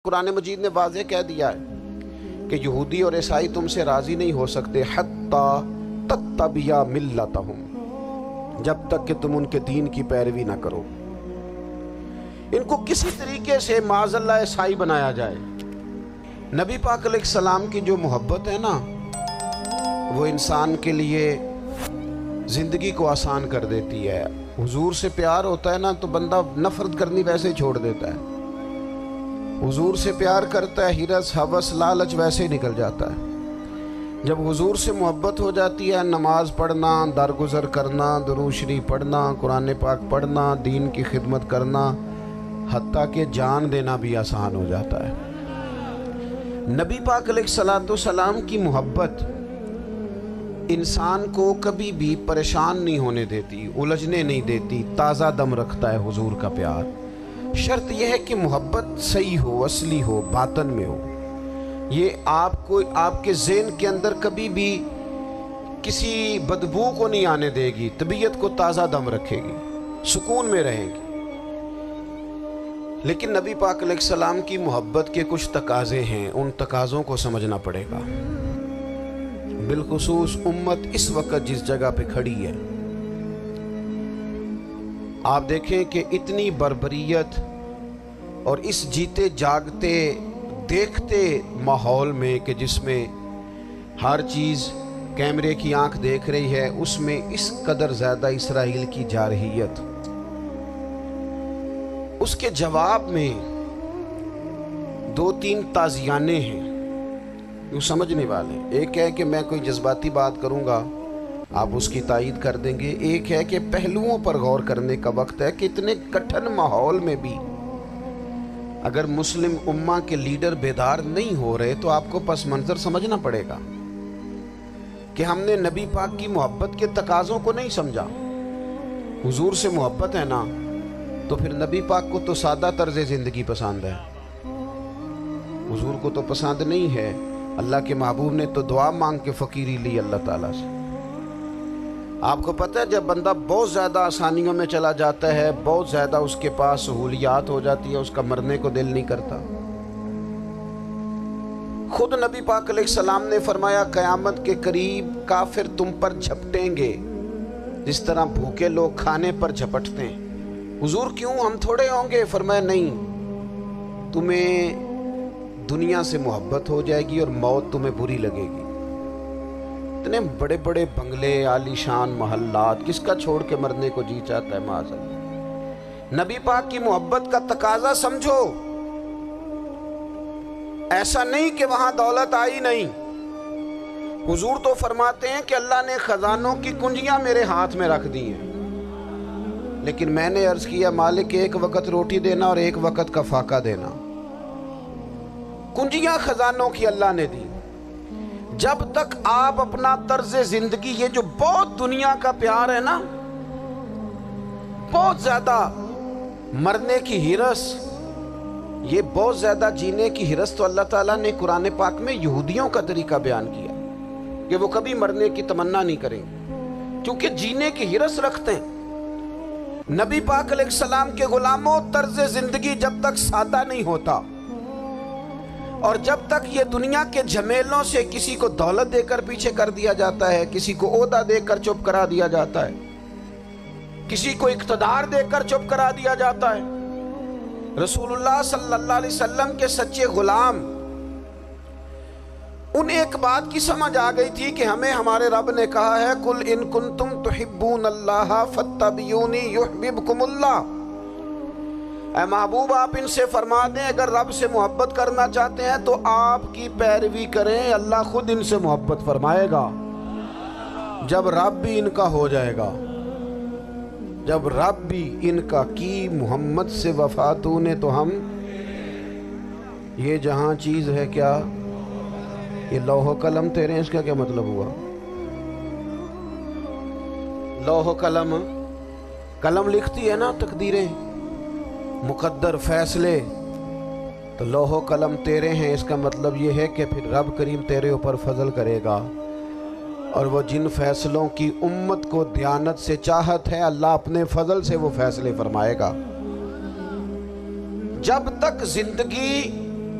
قرآن مجید نے واضح کہہ دیا ہے کہ یہودی اور عیسائی تم سے راضی نہیں ہو سکتے حتی تتبع ملتہم، جب تک کہ تم ان کے دین کی پیروی نہ کرو، ان کو کسی طریقے سے معاذ اللہ عیسائی بنایا جائے۔ نبی پاک علیہ السلام کی جو محبت ہے نا، وہ انسان کے لیے زندگی کو آسان کر دیتی ہے۔ حضور سے پیار ہوتا ہے نا تو بندہ نفرت کرنی ویسے ہی چھوڑ دیتا ہے۔ حضور سے پیار کرتا ہے، ہرس ہوس لالچ ویسے ہی نکل جاتا ہے۔ جب حضور سے محبت ہو جاتی ہے، نماز پڑھنا، درگزر کرنا، درود شریف پڑھنا، قرآن پاک پڑھنا، دین کی خدمت کرنا، حتیٰ کہ جان دینا بھی آسان ہو جاتا ہے۔ نبی پاک علیہ السلام کی محبت انسان کو کبھی بھی پریشان نہیں ہونے دیتی، الجھنے نہیں دیتی، تازہ دم رکھتا ہے حضور کا پیار۔ شرط یہ ہے کہ محبت صحیح ہو، اصلی ہو، باطن میں ہو۔ یہ آپ کے ذہن کے اندر کبھی بھی کسی بدبو کو نہیں آنے دے گی، طبیعت کو تازہ دم رکھے گی، سکون میں رہیں گی۔ لیکن نبی پاک علیہ السلام کی محبت کے کچھ تقاضے ہیں، ان تقاضوں کو سمجھنا پڑے گا۔ بالخصوص امت اس وقت جس جگہ پہ کھڑی ہے، آپ دیکھیں کہ اتنی بربریت اور اس جیتے جاگتے دیکھتے ماحول میں کہ جس میں ہر چیز کیمرے کی آنکھ دیکھ رہی ہے، اس میں اس قدر زیادہ اسرائیل کی جارحیت، اس کے جواب میں دو تین تازیانے ہیں جو سمجھنے والے۔ ایک ہے کہ میں کوئی جذباتی بات کروں گا، آپ اس کی تائید کر دیں گے۔ ایک ہے کہ پہلوؤں پر غور کرنے کا وقت ہے کہ اتنے کٹھن ماحول میں بھی اگر مسلم امہ کے لیڈر بیدار نہیں ہو رہے تو آپ کو پس منظر سمجھنا پڑے گا کہ ہم نے نبی پاک کی محبت کے تقاضوں کو نہیں سمجھا۔ حضور سے محبت ہے نا تو پھر نبی پاک کو تو سادہ طرز زندگی پسند ہے، حضور کو تو پسند نہیں ہے۔ اللہ کے محبوب نے تو دعا مانگ کے فقیری لی اللہ تعالیٰ سے۔ آپ کو پتہ ہے جب بندہ بہت زیادہ آسانیوں میں چلا جاتا ہے، بہت زیادہ اس کے پاس سہولیات ہو جاتی ہے، اس کا مرنے کو دل نہیں کرتا۔ خود نبی پاک علیہ السلام نے فرمایا قیامت کے قریب کافر تم پر جھپٹیں گے جس طرح بھوکے لوگ کھانے پر جھپٹتے ہیں۔ حضور کیوں، ہم تھوڑے ہوں گے؟ فرمایا نہیں، تمہیں دنیا سے محبت ہو جائے گی اور موت تمہیں بری لگے گی۔ اتنے بڑے بڑے بنگلے، عالی شان محلات، کس کا چھوڑ کے مرنے کو جی چاہتا ہے معاذ اللہ۔ نبی پاک کی محبت کا تقاضا سمجھو، ایسا نہیں کہ وہاں دولت آئی نہیں۔ حضور تو فرماتے ہیں کہ اللہ نے خزانوں کی کنجیاں میرے ہاتھ میں رکھ دی ہیں، لیکن میں نے عرض کیا مالک ایک وقت روٹی دینا اور ایک وقت کا فاقہ دینا۔ کنجیاں خزانوں کی اللہ نے دی۔ جب تک آپ اپنا طرز زندگی، یہ جو بہت دنیا کا پیار ہے نا، بہت زیادہ مرنے کی ہرس، یہ بہت زیادہ جینے کی ہرس تو اللہ تعالیٰ نے قرآن پاک میں یہودیوں کا طریقہ بیان کیا کہ وہ کبھی مرنے کی تمنا نہیں کریں کیونکہ جینے کی ہرس رکھتے ہیں۔ نبی پاک علیہ السلام کے غلاموں، طرز زندگی جب تک سادہ نہیں ہوتا اور جب تک یہ دنیا کے جھمیلوں سے کسی کو دولت دے کر پیچھے کر دیا جاتا ہے، کسی کو عہدہ دے کر چپ کرا دیا جاتا ہے، کسی کو اقتدار دے کر چپ کرا دیا جاتا ہے، رسول اللہ صلی اللہ علیہ وسلم کے سچے غلام انہیں ایک بات کی سمجھ آ گئی تھی کہ ہمیں ہمارے رب نے کہا ہے قُلْ إِن كُنتُمْ تُحِبُّونَ اللَّهَ فَاتَّبِعُونِي يُحْبِبْكُمُ اللَّهُ۔ اے محبوب آپ ان سے فرما دیں اگر رب سے محبت کرنا چاہتے ہیں تو آپ کی پیروی کریں، اللہ خود ان سے محبت فرمائے گا۔ جب رب بھی ان کا ہو جائے گا، جب رب بھی ان کا کی محمد سے وفا تو نے تو ہم، یہ جہاں چیز ہے کیا، یہ لوح و قلم تیرے ہیں، اس کا کیا مطلب ہوا؟ لوح و قلم، قلم لکھتی ہے نا تقدیریں، مقدر فیصلے، تو لوح و قلم تیرے ہیں، اس کا مطلب یہ ہے کہ پھر رب کریم تیرے اوپر فضل کرے گا، اور وہ جن فیصلوں کی امت کو دیانت سے چاہت ہے اللہ اپنے فضل سے وہ فیصلے فرمائے گا۔ جب تک زندگی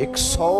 100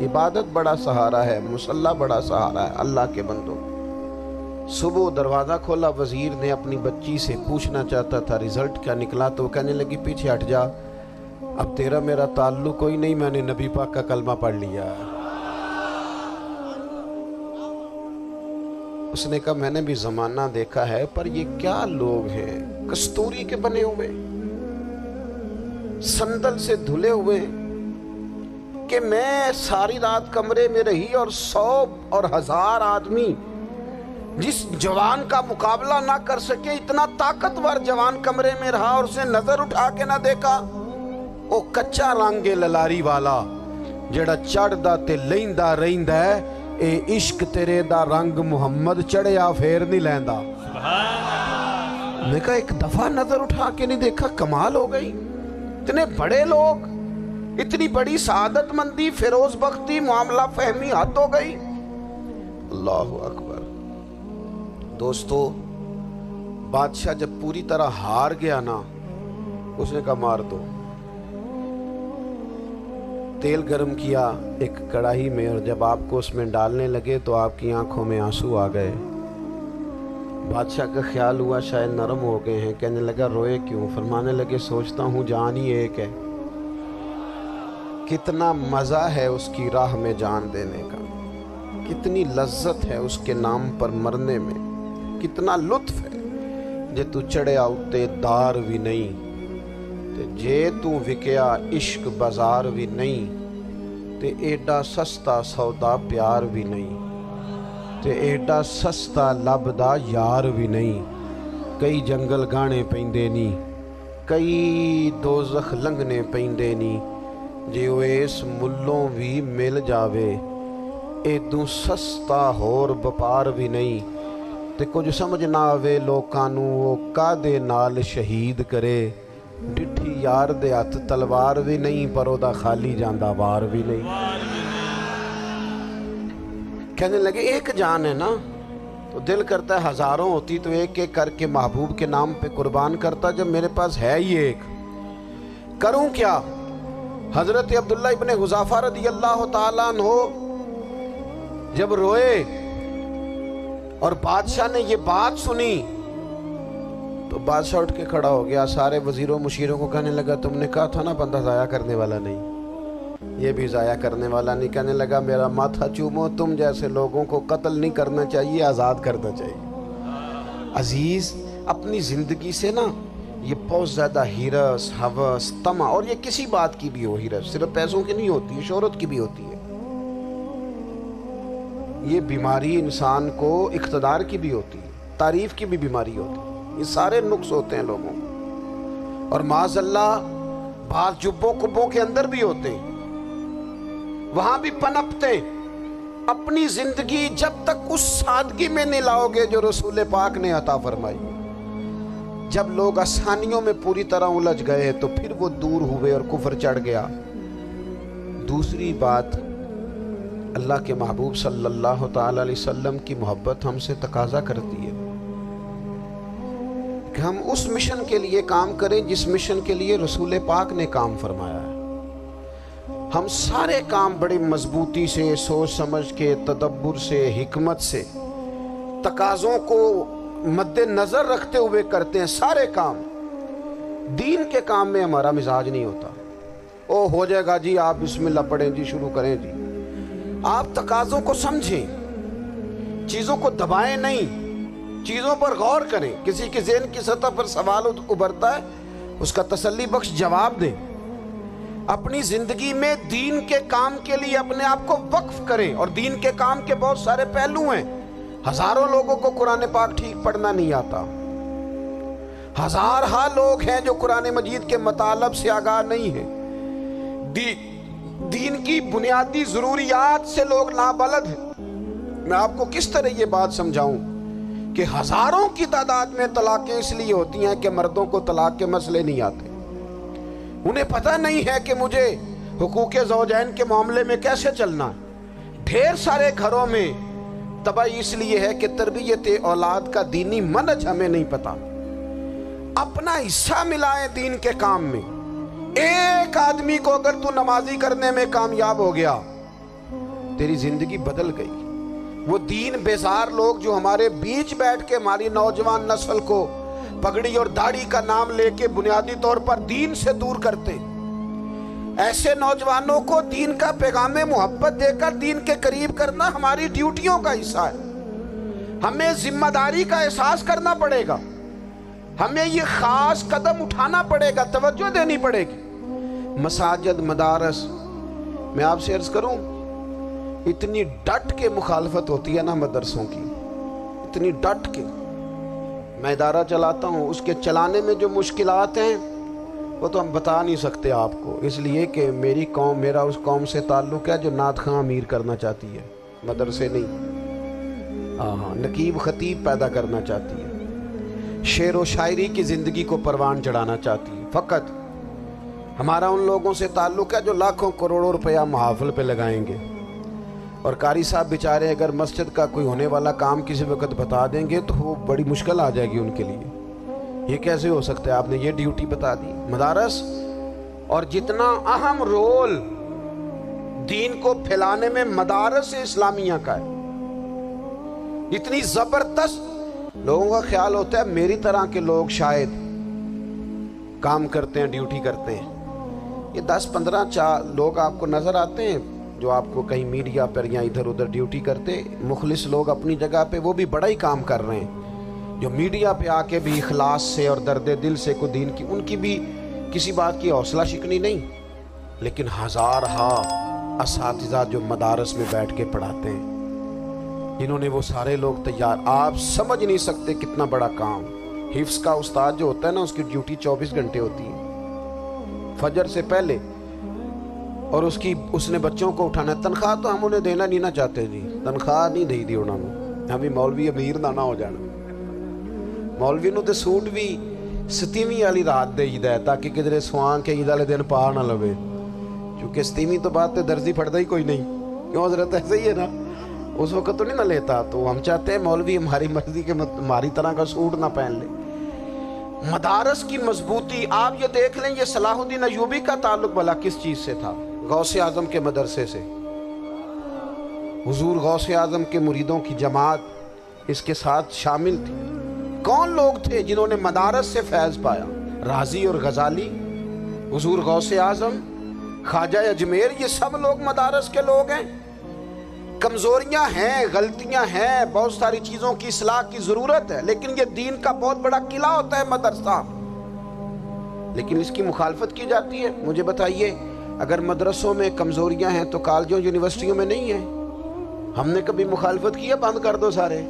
عبادت بڑا سہارا ہے، مصلی بڑا سہارا ہے اللہ کے بندوں۔ صبح دروازہ کھولا، وزیر نے اپنی بچی سے پوچھنا چاہتا تھا رزلٹ کیا نکلا، تو وہ کہنے لگی پیچھے ہٹ جا، اب تیرا میرا تعلق کوئی نہیں، میں نے نبی پاک کا کلمہ پڑھ لیا۔ اس نے کہا میں نے بھی زمانہ دیکھا ہے، پر یہ کیا لوگ ہیں، کستوری کے بنے ہوئے، سندل سے دھلے ہوئے، کہ میں ساری رات کمرے میں رہی اور 100 اور 1000 آدمی جس جوان کا مقابلہ نہ کر سکے، اتنا طاقتور جوان کمرے میں رہا اور اسے نظر اٹھا کے نہ دیکھا۔ او کچا رنگ للاری والا جڑا چڑھدا تے لیندا رہندا ہے، اے عشق تیرے دا رنگ محمد چڑھیا پھر نہیں لیندا۔ میں کہا ایک دفعہ نظر اٹھا کے نہیں دیکھا، کمال ہو گئی۔ اتنے بڑے لوگ، اتنی بڑی سعادت مندی، فیروز بختی، معاملہ فہمی حد ہو گئی۔ اللہ اکبر۔ دوستو، بادشاہ جب پوری طرح ہار گیا نا، اس نے کہا مار دو۔ تیل گرم کیا ایک کڑاہی میں، اور جب آپ کو اس میں ڈالنے لگے تو آپ کی آنکھوں میں آنسو آ گئے۔ بادشاہ کا خیال ہوا شاید نرم ہو گئے ہیں، کہنے لگا روئے کیوں؟ فرمانے لگے سوچتا ہوں جان ہی ایک ہے، کتنا مزہ ہے اس کی راہ میں جان دینے کا، کتنی لذت ہے اس کے نام پر مرنے میں، کتنا لطف ہے۔ جے تو چڑھیا اتے دار بھی نہیں تے جے تو وکیا عشق بازار بھی نہیں، تے ایڈا سستا سودا پیار بھی نہیں، تے ایڈا سستا لبدا یار بھی نہیں۔ کئی جنگل گانے پیندے نی، کئی دوزخ لنگنے پیندے نی، جے وہ اس ملوں بھی مل جاوے، ایدوں سستا ہور بپار بھی نہیں۔ تے کچھ سمجھ نہ آوے لوکاں نوں وہ کادے نال شہید کرے، ڈٹھی یار دے ہاتھ تلوار بھی نہیں، پر او دا خالی جاندہ وار بھی نہیں۔ کہنے لگے ایک جان ہے نا، تو دل کرتا ہے ہزاروں ہوتی تو ایک ایک کر کے محبوب کے نام پہ قربان کرتا، جب میرے پاس ہے ہی ایک، کروں کیا؟ حضرت عبداللہ ابن حذافہ رضی اللہ تعالیٰ عنہ جب روئے اور بادشاہ نے یہ بات سنی تو بادشاہ اٹھ کے کھڑا ہو گیا، سارے وزیروں مشیروں کو کہنے لگا تم نے کہا تھا نا بندہ ضائع کرنے والا نہیں، یہ بھی ضائع کرنے والا نہیں۔ کہنے لگا میرا ماتھا چومو، تم جیسے لوگوں کو قتل نہیں کرنا چاہیے، آزاد کرنا چاہیے۔ عزیز، اپنی زندگی سے نا یہ بہت زیادہ ہرس، ہوس، طمع، اور یہ کسی بات کی بھی ہو، ہرس صرف پیسوں کی نہیں ہوتی، شہرت کی بھی ہوتی ہے، یہ بیماری انسان کو اقتدار کی بھی ہوتی ہے، تعریف کی بھی بیماری ہوتی ہے، یہ سارے نقص ہوتے ہیں لوگوں، اور معاذ اللہ بعض جبوں کبوں کے اندر بھی ہوتے ہیں، وہاں بھی پنپتے ہیں۔ اپنی زندگی جب تک اس سادگی میں نہیں لاؤ گے جو رسول پاک نے عطا فرمائی، جب لوگ آسانیوں میں پوری طرح الجھ گئے تو پھر وہ دور ہوئے اور کفر چڑھ گیا۔ دوسری بات، اللہ کے محبوب صلی اللہ تعالی علیہ وسلم کی محبت ہم سے تقاضا کرتی ہے کہ ہم اس مشن کے لیے کام کریں جس مشن کے لیے رسول پاک نے کام فرمایا ہے۔ ہم سارے کام بڑی مضبوطی سے، سوچ سمجھ کے، تدبر سے، حکمت سے، تقاضوں کو مد نظر رکھتے ہوئے کرتے ہیں سارے کام۔ دین کے کام میں ہمارا مزاج نہیں ہوتا، او ہو جائے گا جی، آپ بسم اللہ پڑھیں جی، شروع کریں جی۔ آپ تقاضوں کو سمجھیں، چیزوں کو دبائیں نہیں، چیزوں پر غور کریں۔ کسی کے ذہن کی سطح پر سوال ابھرتا ہے، اس کا تسلی بخش جواب دیں۔ اپنی زندگی میں دین کے کام کے لیے اپنے آپ کو وقف کریں، اور دین کے کام کے بہت سارے پہلو ہیں۔ ہزاروں لوگوں کو قرآن پاک ٹھیک پڑھنا نہیں آتا، ہزارہا لوگ ہیں جو قرآن مجید کے مطالب سے آگاہ نہیں ہیں، دین کی بنیادی ضروریات سے لوگ نابلد ہیں۔ میں آپ کو کس طرح یہ بات سمجھاؤں کہ ہزاروں کی تعداد میں طلاقیں اس لیے ہوتی ہیں کہ مردوں کو طلاق کے مسئلے نہیں آتے، انہیں پتہ نہیں ہے کہ مجھے حقوق زوجین کے معاملے میں کیسے چلنا۔ ڈھیر سارے گھروں میں تباہی اس لیے ہے کہ تربیت اولاد کا دینی منہج ہمیں نہیں پتا۔ اپنا حصہ ملائیں دین کے کام میں۔ ایک آدمی کو اگر تو نمازی کرنے میں کامیاب ہو گیا، تیری زندگی بدل گئی۔ وہ دین بیزار لوگ جو ہمارے بیچ بیٹھ کے ہماری نوجوان نسل کو پگڑی اور داڑھی کا نام لے کے بنیادی طور پر دین سے دور کرتے، ایسے نوجوانوں کو دین کا پیغام محبت دے کر دین کے قریب کرنا ہماری ڈیوٹیوں کا حصہ ہے۔ ہمیں ذمہ داری کا احساس کرنا پڑے گا، ہمیں یہ خاص قدم اٹھانا پڑے گا، توجہ دینی پڑے گی۔ مساجد، مدارس، میں آپ سے عرض کروں، اتنی ڈٹ کے مخالفت ہوتی ہے نا مدرسوں کی، اتنی ڈٹ کے۔ میں ادارہ چلاتا ہوں، اس کے چلانے میں جو مشکلات ہیں وہ تو ہم بتا نہیں سکتے آپ کو، اس لیے کہ میری قوم، میرا اس قوم سے تعلق ہے جو نعت خواں امیر کرنا چاہتی ہے، مدرسے نہیں، ہاں نقیب خطیب پیدا کرنا چاہتی ہے، شعر و شاعری کی زندگی کو پروان چڑھانا چاہتی ہے۔ فقط ہمارا ان لوگوں سے تعلق ہے جو لاکھوں کروڑوں روپیہ محافل پہ لگائیں گے، اور قاری صاحب بیچارے اگر مسجد کا کوئی ہونے والا کام کسی وقت بتا دیں گے تو وہ بڑی مشکل آ جائے گی ان کے لیے۔ یہ کیسے ہو سکتا ہے؟ آپ نے یہ ڈیوٹی بتا دی۔ مدارس اور جتنا اہم رول دین کو پھیلانے میں مدارس اسلامیہ کا ہے، اتنی زبردست، لوگوں کا خیال ہوتا ہے میری طرح کے لوگ شاید کام کرتے ہیں، ڈیوٹی کرتے ہیں۔ یہ 10-15 لوگ آپ کو نظر آتے ہیں جو آپ کو کہیں میڈیا پر یا ادھر ادھر ڈیوٹی کرتے، مخلص لوگ اپنی جگہ پہ، وہ بھی بڑا ہی کام کر رہے ہیں، جو میڈیا پہ آ کے بھی اخلاص سے اور درد دل سے کو دین کی، ان کی بھی کسی بات کی حوصلہ شکنی نہیں، لیکن ہزارہا اساتذہ جو مدارس میں بیٹھ کے پڑھاتے ہیں، جنہوں نے وہ سارے لوگ تیار، آپ سمجھ نہیں سکتے کتنا بڑا کام۔ حفظ کا استاد جو ہوتا ہے نا، اس کی ڈیوٹی 24 گھنٹے ہوتی ہے، فجر سے پہلے، اور اس نے بچوں کو اٹھانا ہے۔ تنخواہ تو ہم انہیں دینا نہیں نہ چاہتے جی، تنخواہ نہیں دی انہوں نے، ہمیں مولوی امیر نہ ہو جانا، مولوی نو تے سوٹ بھی 27ویں والی رات دے ہے تاکہ کدھر سوان کے عید والے دن پا نہ لوے، کیونکہ 27ویں تو بعد تے درزی پھڑتا ہی کوئی نہیں، کیوں حضرت؟ ایسے ہی ہے نا، اس وقت تو نہیں نہ لیتا، تو ہم چاہتے ہیں مولوی ہماری مرضی کے ہماری طرح کا سوٹ نہ پہن لے۔ مدارس کی مضبوطی آپ یہ دیکھ لیں، یہ صلاح الدین ایوبی کا تعلق بھلا کس چیز سے تھا؟ غوث اعظم کے مدرسے سے۔ حضور غوث اعظم کے مریدوں کی جماعت اس کے ساتھ شامل تھی۔ کون لوگ تھے جنہوں نے مدارس سے فیض پایا؟ رازی اور غزالی، حضور غوث اعظم، خواجہ اجمیر، یہ سب لوگ مدارس کے لوگ ہیں۔ کمزوریاں ہیں، غلطیاں ہیں، بہت ساری چیزوں کی اصلاح کی ضرورت ہے، لیکن یہ دین کا بہت بڑا قلعہ ہوتا ہے مدرسہ، لیکن اس کی مخالفت کی جاتی ہے۔ مجھے بتائیے، اگر مدرسوں میں کمزوریاں ہیں تو کالجوں یونیورسٹیوں میں نہیں ہیں؟ ہم نے کبھی مخالفت کی ہے بند کر دو سارے؟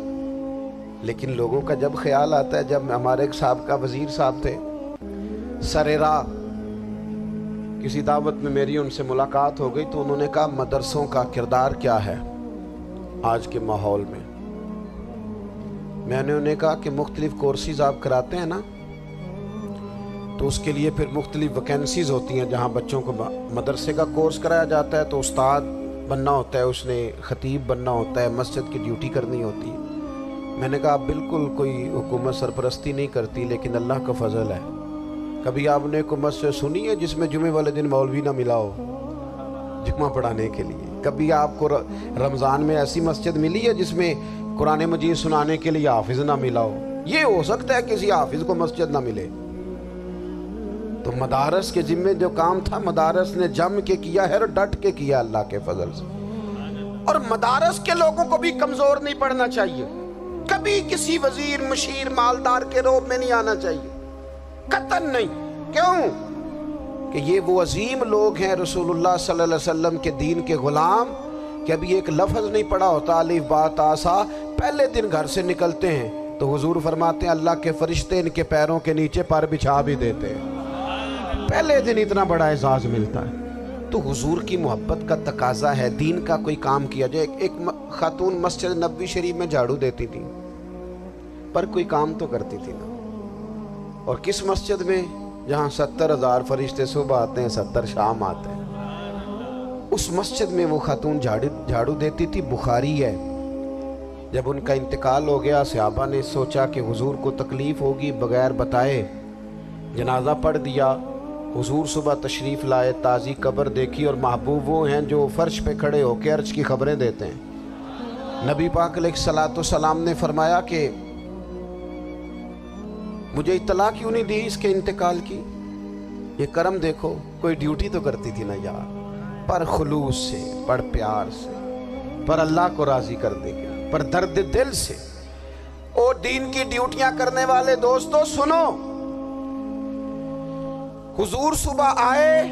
لیکن لوگوں کا جب خیال آتا ہے، جب ہمارے ایک سابقہ وزیر صاحب تھے، سر راہ کسی دعوت میں میری ان سے ملاقات ہو گئی تو انہوں نے کہا مدرسوں کا کردار کیا ہے آج کے ماحول میں؟ میں نے انہیں کہا کہ مختلف کورسز آپ کراتے ہیں نا، تو اس کے لیے پھر مختلف ویکینسیز ہوتی ہیں، جہاں بچوں کو مدرسے کا کورس کرایا جاتا ہے تو استاد بننا ہوتا ہے، اس نے خطیب بننا ہوتا ہے، مسجد کی ڈیوٹی کرنی ہوتی ہے۔ میں نے کہا بالکل کوئی حکومت سرپرستی نہیں کرتی، لیکن اللہ کا فضل ہے۔ کبھی آپ نے حکومت سے سنی ہے جس میں جمعے والے دن مولوی نہ ملا ہو جمعہ پڑھانے کے لیے؟ کبھی آپ کو رمضان میں ایسی مسجد ملی ہے جس میں قرآن مجید سنانے کے لیے حافظ نہ ملا ہو؟ یہ ہو سکتا ہے کسی حافظ کو مسجد نہ ملے۔ تو مدارس کے ذمے جو کام تھا، مدارس نے جم کے کیا ہے اور ڈٹ کے کیا اللہ کے فضل سے۔ اور مدارس کے لوگوں کو بھی کمزور نہیں پڑنا چاہیے، کبھی کسی وزیر، مشیر، مالدار کے روب میں نہیں آنا چاہیے، قطعاً نہیں۔ کیوں؟ کہ یہ وہ عظیم لوگ ہیں رسول اللہ صلی اللہ علیہ وسلم کے دین کے غلام، کہ ابھی ایک لفظ نہیں پڑا ہوتا الف با تا سا، پہلے دن گھر سے نکلتے ہیں تو حضور فرماتے ہیں اللہ کے فرشتے ان کے پیروں کے نیچے پر بچھا بھی دیتے ہیں، پہلے دن اتنا بڑا اعزاز ملتا ہے۔ تو حضور کی محبت کا تقاضا ہے، دین کا کوئی کام کیا جائے۔ ایک خاتون مسجد نبوی شریف میں جھاڑو دیتی تھی، پر کوئی کام تو کرتی تھی نا۔ اور کس مسجد میں؟ جہاں 70,000 فرشتے صبح آتے ہیں، 70 شام آتے ہیں، اس مسجد میں وہ خاتون جھاڑو دیتی تھی۔ بخاری ہے، جب ان کا انتقال ہو گیا، صحابہ نے سوچا کہ حضور کو تکلیف ہوگی، بغیر بتائے جنازہ پڑھ دیا، حضور صبح تشریف لائے، تازی قبر دیکھی، اور محبوب وہ ہیں جو فرش پہ کھڑے ہو کے عرش کی خبریں دیتے ہیں۔ نبی پاک علیہ الصلوۃ والسلام نے فرمایا کہ مجھے اطلاع کیوں نہیں دی اس کے انتقال کی؟ یہ کرم دیکھو، کوئی ڈیوٹی تو کرتی تھی نا یار، پر خلوص سے، پر پیار سے، پر اللہ کو راضی کرنے کے، پر درد دل سے۔ اور دین کی ڈیوٹیاں کرنے والے دوستو سنو، حضور صبح آئے،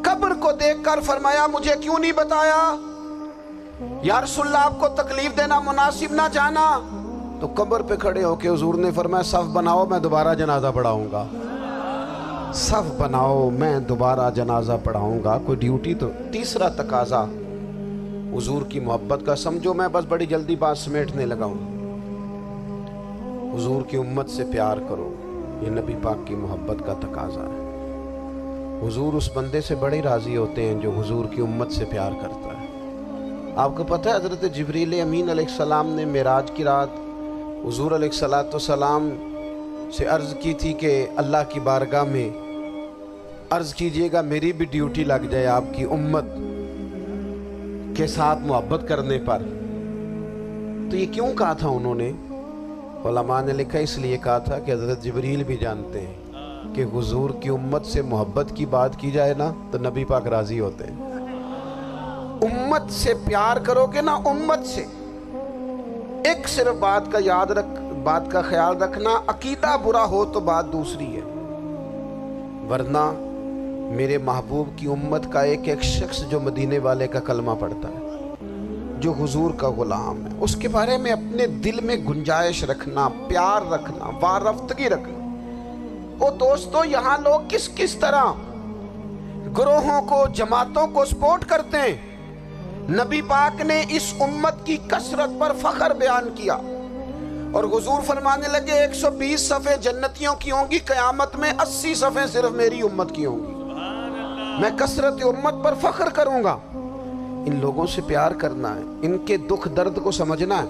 قبر کو دیکھ کر فرمایا مجھے کیوں نہیں بتایا؟ یا رسول اللہ آپ کو تکلیف دینا مناسب نہ جانا؟ تو قبر پہ کھڑے ہو کے حضور نے فرمایا صف بناؤ، میں دوبارہ جنازہ پڑھاؤں گا۔ صف بناؤ، میں دوبارہ جنازہ پڑھاؤں گا۔ کوئی ڈیوٹی تو۔ تیسرا تقاضا حضور کی محبت کا، سمجھو میں بس بڑی جلدی بات سمیٹنے لگا ہوں۔ حضور کی امت سے پیار کرو، یہ نبی پاک کی محبت کا تقاضا ہے۔ حضور اس بندے سے بڑے راضی ہوتے ہیں جو حضور کی امت سے پیار کرتا ہے۔ آپ کو پتہ ہے حضرت جبریل امین علیہ السلام نے معراج کی رات حضور علیہ الصلوۃ والسلام سے عرض کی تھی کہ اللہ کی بارگاہ میں عرض کیجئے گا میری بھی ڈیوٹی لگ جائے آپ کی امت کے ساتھ محبت کرنے پر۔ تو یہ کیوں کہا تھا انہوں نے؟ علماء نے لکھا اس لیے کہا تھا کہ حضرت جبریل بھی جانتے ہیں کہ حضور کی امت سے محبت کی بات کی جائے نا تو نبی پاک راضی ہوتے ہیں۔ امت سے پیار کرو گے نا، امت سے۔ ایک صرف بات کا خیال رکھنا، عقیدہ برا ہو تو بات دوسری ہے، ورنہ میرے محبوب کی امت کا ایک ایک شخص جو مدینے والے کا کلمہ پڑھتا ہے، جو حضور کا غلام ہے، اس کے بارے میں اپنے دل میں گنجائش رکھنا، پیار رکھنا، وارفتگی رکھنا۔ او دوستو، یہاں لوگ کس طرح گروہوں کو، جماعتوں کو سپورٹ کرتے ہیں۔ نبی پاک نے اس امت کی کثرت پر فخر بیان کیا، اور حضور فرمانے لگے 120 صفیں جنتیوں کی ہوں گی، قیامت میں 80 صفیں صرف میری امت کی ہوں گی۔ میں کثرت امت پر فخر کروں گا۔ ان لوگوں سے پیار کرنا ہے، ان کے دکھ درد کو سمجھنا ہے۔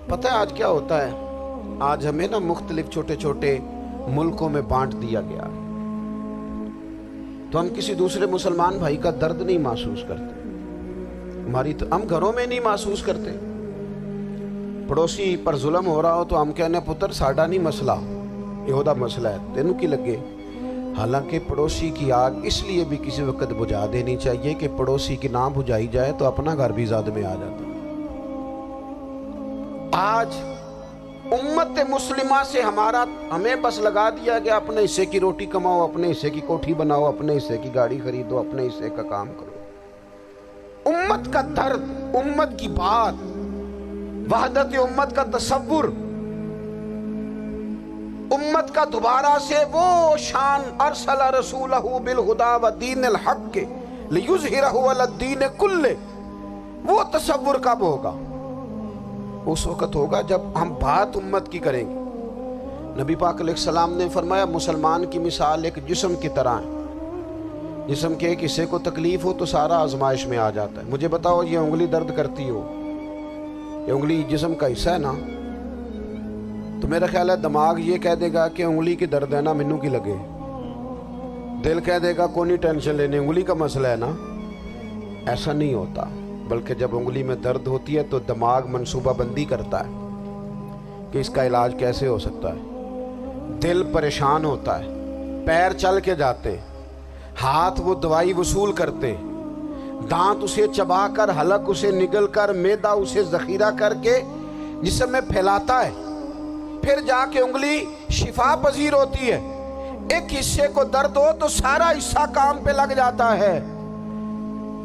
پتہ ہے آج کیا ہوتا ہے؟ آج ہمیں نا مختلف چھوٹے چھوٹے ملکوں میں بانٹ دیا گیا، تو ہم کسی دوسرے مسلمان بھائی کا درد نہیں محسوس کرتے، ہم گھروں میں نہیں محسوس کرتے۔ پڑوسی پر ظلم ہو رہا ہو تو ہم کہنے پتر ساڈا نہیں مسئلہ، یہ ہودا مسئلہ ہے، تینوں کی لگے۔ حالانکہ پڑوسی کی آگ اس لیے بھی کسی وقت بجھا دینی چاہیے کہ پڑوسی کی نہ بجھائی جائے تو اپنا گھر بھی زاد میں آ جاتا۔ آج امت مسلمہ سے ہمیں بس لگا دیا گیا اپنے حصے کی روٹی کماؤ، اپنے حصے کی کوٹھی بناؤ، اپنے حصے کی گاڑی خریدو، اپنے حصے کا کام کرو۔ امت کا درد، امت کی بات، وحدت امت کا تصور، امت کا دوبارہ سے وہ شان، ارسل رسولہ بالہدی ودین الحق لیظہرہ علی الدین کلہ، وہ تصور کب ہوگا؟ اس وقت ہوگا جب ہم بات امت کی کریں گے۔ نبی پاک علیہ السلام نے فرمایا مسلمان کی مثال ایک جسم کی طرح ہے، جسم کے ایک حصے کو تکلیف ہو تو سارا آزمائش میں آ جاتا ہے۔ مجھے بتاؤ یہ انگلی درد کرتی ہو، یہ انگلی جسم کا حصہ ہے نا، تو میرا خیال ہے دماغ یہ کہہ دے گا کہ انگلی کی درد ہے نا مینوں کی لگے، دل کہہ دے گا کوئی نہیں ٹینشن لینے، انگلی کا مسئلہ ہے نا۔ ایسا نہیں ہوتا، بلکہ جب انگلی میں درد ہوتی ہے تو دماغ منصوبہ بندی کرتا ہے کہ اس کا علاج کیسے ہو سکتا ہے، دل پریشان ہوتا ہے، پیر چل کے جاتے، ہاتھ وہ دوائی وصول کرتے، دانت اسے چبا کر، حلق اسے نگل کر، معدہ اسے ذخیرہ کر کے جسم میں پھیلاتا ہے، پھر جا کے انگلی شفا پذیر ہوتی ہے۔ ایک حصے کو درد ہو تو سارا حصہ کام پہ لگ جاتا ہے۔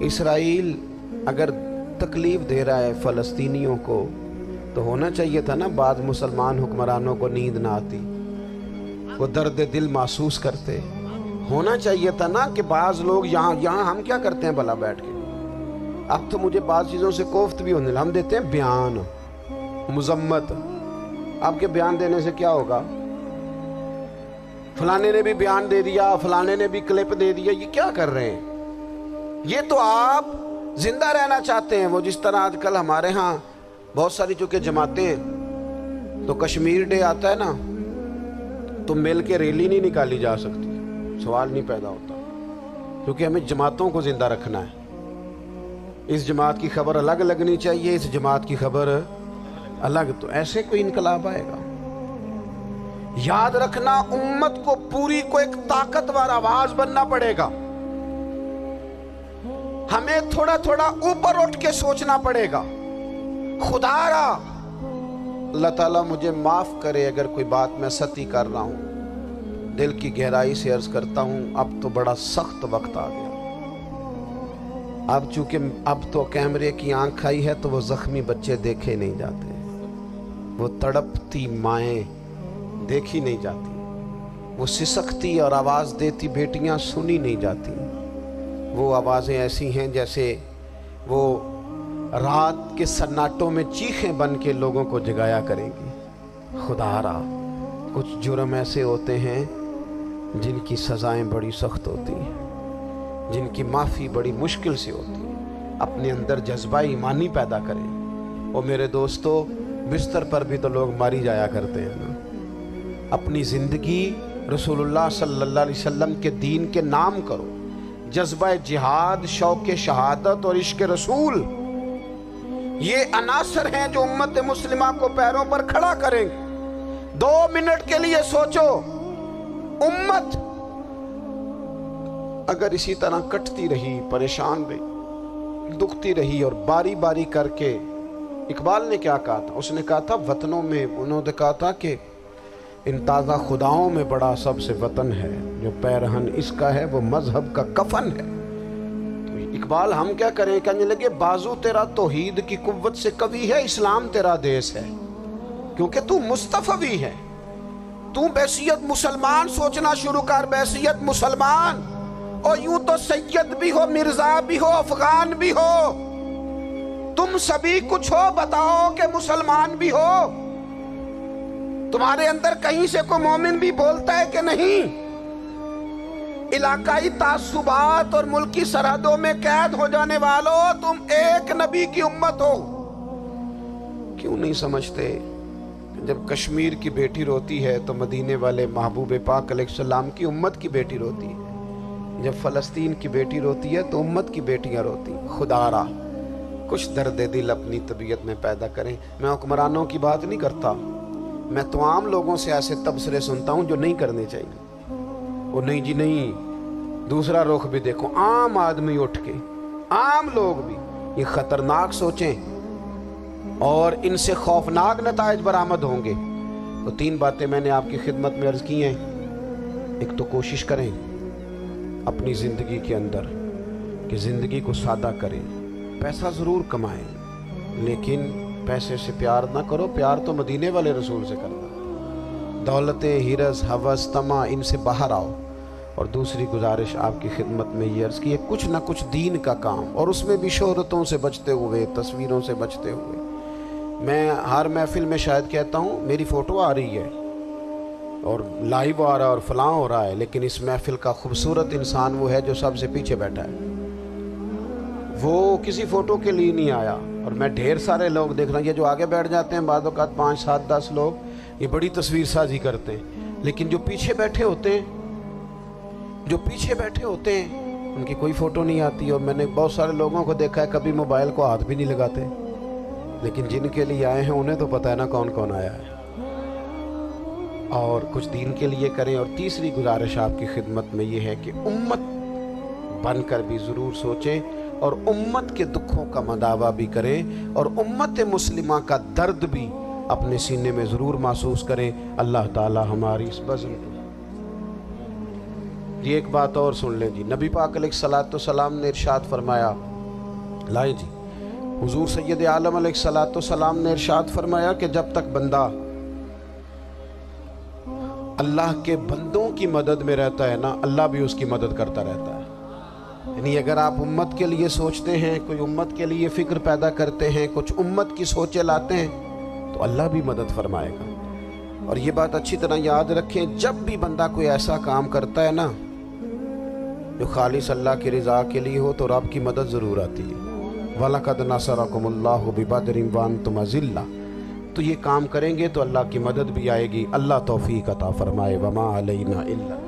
اسرائیل اگر تکلیف دے رہا ہے فلسطینیوں کو تو ہونا چاہیے تھا نا بعض مسلمان حکمرانوں کو نیند نہ آتی، وہ درد دل محسوس کرتے، ہونا چاہیے تھا نا کہ بعض لوگ یہاں ہم کیا کرتے ہیں بھلا بیٹھ کے؟ اب تو مجھے بعض چیزوں سے کوفت بھی ہونے لگا، ہم دیتے ہیں بیان، مذمت۔ آپ کے بیان دینے سے کیا ہوگا؟ فلانے نے بھی بیان دے دیا، فلانے نے بھی کلپ دے دیا، یہ کیا کر رہے ہیں؟ یہ تو آپ زندہ رہنا چاہتے ہیں۔ وہ جس طرح آج کل ہمارے ہاں بہت ساری چونکہ جماعتیں ہیں تو کشمیر ڈے آتا ہے نا تو مل کے ریلی نہیں نکالی جا سکتی، سوال نہیں پیدا ہوتا، کیونکہ ہمیں جماعتوں کو زندہ رکھنا ہے۔ اس جماعت کی خبر الگ لگنی چاہیے، اس جماعت کی خبر الگ، تو ایسے کوئی انقلاب آئے گا؟ یاد رکھنا، امت کو پوری کو ایک طاقتور آواز بننا پڑے گا، ہمیں تھوڑا تھوڑا اوپر اٹھ کے سوچنا پڑے گا۔ خدا را اللہ تعالیٰ مجھے معاف کرے اگر کوئی بات میں سطحی کر رہا ہوں، دل کی گہرائی سے عرض کرتا ہوں اب تو بڑا سخت وقت آ گیا۔ اب چونکہ اب تو کیمرے کی آنکھ آئی ہے تو وہ زخمی بچے دیکھے نہیں جاتے، وہ تڑپتی مائیں دیکھی نہیں جاتی، وہ سسکتی اور آواز دیتی بیٹیاں سنی نہیں جاتی۔ وہ آوازیں ایسی ہیں جیسے وہ رات کے سناٹوں میں چیخیں بن کے لوگوں کو جگایا کریں گی۔ خدا را کچھ جرم ایسے ہوتے ہیں جن کی سزائیں بڑی سخت ہوتی ہیں، جن کی معافی بڑی مشکل سے ہوتی ہے۔ اپنے اندر جذبہ ایمانی پیدا کریں۔ اور میرے دوستو، بستر پر بھی تو لوگ ماری جایا کرتے ہیں نا۔ اپنی زندگی رسول اللہ صلی اللہ علیہ وسلم کے دین کے نام کرو۔ جذبہ جہاد، شوق شہادت اور عشق رسول، یہ عناصر ہیں جو امت مسلمہ کو پیروں پر کھڑا کریں گے۔ 2 منٹ کے لیے سوچو، امت اگر اسی طرح کٹتی رہی، پریشان رہی، دکھتی رہی اور باری باری کر کے، اقبال نے کیا کہا تھا؟ اس نے کہا تھا وطنوں میں، انہوں نے کہا تھا کہ ان تازہ خداؤں میں بڑا سب سے وطن ہے، جو پیرہن اس کا ہے وہ مذہب کا کفن ہے۔ تو اقبال ہم کیا کریں؟ کہنے لگے بازو تیرا توحید کی قوت سے قوی ہے، اسلام تیرا دیس ہے، کیونکہ تو مصطفی ہے۔ تو بحیثیت مسلمان سوچنا شروع کر، بحیثیت مسلمان، اور یوں تو سید بھی ہو، مرزا بھی ہو، افغان بھی ہو، تم سبھی کچھ ہو، بتاؤ کہ مسلمان بھی ہو۔ تمہارے اندر کہیں سے کوئی مومن بھی بولتا ہے کہ نہیں؟ علاقائی تعصبات اور ملکی سرحدوں میں قید ہو جانے والوں، تم ایک نبی کی امت ہو۔ کیوں نہیں سمجھتے جب کشمیر کی بیٹی روتی ہے تو مدینے والے محبوب پاک علیہ السلام کی امت کی بیٹی روتی ہے، جب فلسطین کی بیٹی روتی ہے تو امت کی بیٹیاں روتی۔ خدا را کچھ درد دل اپنی طبیعت میں پیدا کریں۔ میں حکمرانوں کی بات نہیں کرتا، میں تو عام لوگوں سے ایسے تبصرے سنتا ہوں جو نہیں کرنے چاہیے۔ وہ نہیں جی نہیں، دوسرا رخ بھی دیکھو، عام آدمی اٹھ کے، عام لوگ بھی یہ خطرناک سوچیں اور ان سے خوفناک نتائج برآمد ہوں گے۔ تو 3 باتیں میں نے آپ کی خدمت میں عرض کی ہیں۔ ایک تو کوشش کریں اپنی زندگی کے اندر کہ زندگی کو سادہ کریں، پیسہ ضرور کمائیں لیکن پیسے سے پیار نہ کرو، پیار تو مدینے والے رسول سے کرنا۔ دولتیں، ہرس، ہوس، طمع، ان سے باہر آؤ۔ اور دوسری گزارش آپ کی خدمت میں یہ عرض کی ہے، کچھ نہ کچھ دین کا کام، اور اس میں بھی شہرتوں سے بچتے ہوئے، تصویروں سے بچتے ہوئے۔ میں ہر محفل میں شاید کہتا ہوں میری فوٹو آ رہی ہے اور لائیو آ رہا ہے اور فلاں ہو رہا ہے، لیکن اس محفل کا خوبصورت انسان وہ ہے جو سب سے پیچھے بیٹھا ہے، وہ کسی فوٹو کے لیے نہیں آیا۔ اور میں ڈھیر سارے لوگ دیکھ رہا ہوں، یہ جو آگے بیٹھ جاتے ہیں بعض اوقات 5، 7، 10 لوگ، یہ بڑی تصویر سازی کرتے ہیں، لیکن جو پیچھے بیٹھے ہوتے ہیں، ان کی کوئی فوٹو نہیں آتی۔ اور میں نے بہت سارے لوگوں کو دیکھا ہے کبھی موبائل کو ہاتھ بھی نہیں لگاتے، لیکن جن کے لیے آئے ہیں انہیں تو پتہ ہے نا کون کون آیا ہے۔ اور کچھ دین کے لیے کریں۔ اور تیسری گزارش آپ کی خدمت میں یہ ہے کہ امت بن کر بھی ضرور سوچیں اور امت کے دکھوں کا مداوع بھی کریں، اور امت مسلمہ کا درد بھی اپنے سینے میں ضرور محسوس کریں۔ اللہ تعالی ہماری اس بزم کو۔ یہ ایک بات اور سن لیں جی، نبی پاک علیہ الصلوۃ والسلام نے ارشاد فرمایا، لائیں جی، حضور سید عالم علیہ الصلوۃ والسلام نے ارشاد فرمایا کہ جب تک بندہ اللہ کے بندوں کی مدد میں رہتا ہے نا، اللہ بھی اس کی مدد کرتا رہتا ہے۔ یعنی اگر آپ امت کے لیے سوچتے ہیں، کوئی امت کے لیے فکر پیدا کرتے ہیں، کچھ امت کی سوچیں لاتے ہیں، تو اللہ بھی مدد فرمائے گا۔ اور یہ بات اچھی طرح یاد رکھیں، جب بھی بندہ کوئی ایسا کام کرتا ہے نا جو خالص اللہ کی رضا کے لیے ہو، تو رب کی مدد ضرور آتی ہے۔ وَلَقَدْ نَصَرَكُمُ اللَّهُ بِبَدْرٍ وَأَنْتُمْ أَذِلَّةٌ۔ تو یہ کام کریں گے تو اللہ کی مدد بھی آئے گی۔ اللہ توفیق عطا فرمائے۔ وَمَا عَلَيْنَا إِلَّا